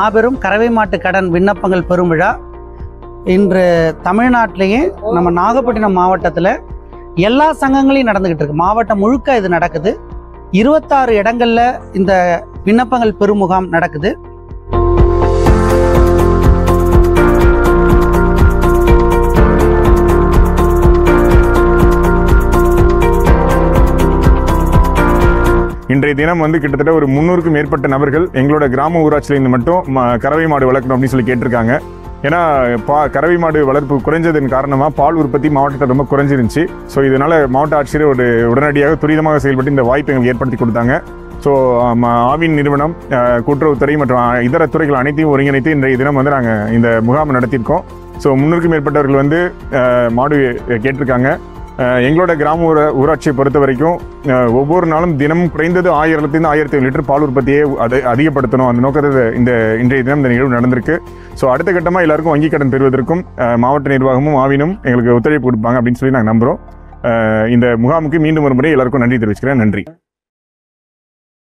மாபெரும் கறவை மாட்டு கடன் விண்ணப்பங்கள் பெறும் விழா இன்று தமிழ்நாட்டிலேயே நம்ம நாகப்பட்டினம் மாவட்டத்தில் எல்லா சங்கங்களையும் நடந்துகிட்டு இருக்கு. மாவட்டம் முழுக்க இது நடக்குது. 26 இடங்கள்ல இந்த விண்ணப்பங்கள் பெறும் முகாம் நடக்குது. இன்றைய தினம் கிட்டத்தட்ட ஒரு 300க்கும் மேற்பட்ட நபர்கள் எங்களோட கிராம ஊராட்சியிலிருந்து மட்டும் கறவை மாடு வளர்க்கணும் அப்படின்னு சொல்லி கேட்டிருக்காங்க. ஏன்னா கறவை மாடு வளர்ப்பு குறைஞ்சதன் காரணமாக பால் உற்பத்தி மாவட்டத்தில் ரொம்ப குறைஞ்சிருந்துச்சு. ஸோ இதனால் மாவட்ட ஆட்சியர் உடனடியாக துரிதமாக செயல்பட்டு இந்த வாய்ப்பை எங்களுக்கு ஏற்படுத்தி கொடுத்தாங்க. ஸோ ஆவின் நிறுவனம், கூட்டுறவுத்துறை மற்றும் இதர துறைகள் அனைத்தையும் ஒருங்கிணைத்து இன்றைய தினம் நாங்கள் இந்த முகாம் நடத்தியிருக்கோம். ஸோ 300க்கும் மேற்பட்டவர்கள் மாடு கேட்டிருக்காங்க. எங்களோட கிராம ஊராட்சியை பொறுத்த வரைக்கும் ஒவ்வொரு நாளும் தினமும் குறைந்தது 1000லிருந்து 1500 லிட்டர் பால் உற்பத்தியை அதிகப்படுத்தணும். அந்த நோக்கத்தை இன்றைய தினம் இந்த நிகழ்வு நடந்திருக்கு. ஸோ அடுத்த கட்டமாக எல்லாருக்கும் வங்கி கடன் பெறுவதற்கும் மாவட்ட நிர்வாகமும் ஆவினும் எங்களுக்கு ஒத்துழைப்பு கொடுப்பாங்க அப்படின்னு சொல்லி நாங்கள் நம்புகிறோம். இந்த முகாமுக்கு மீண்டும் ஒரு முறை எல்லாருக்கும் நன்றி தெரிவிச்சுக்கிறேன். நன்றி.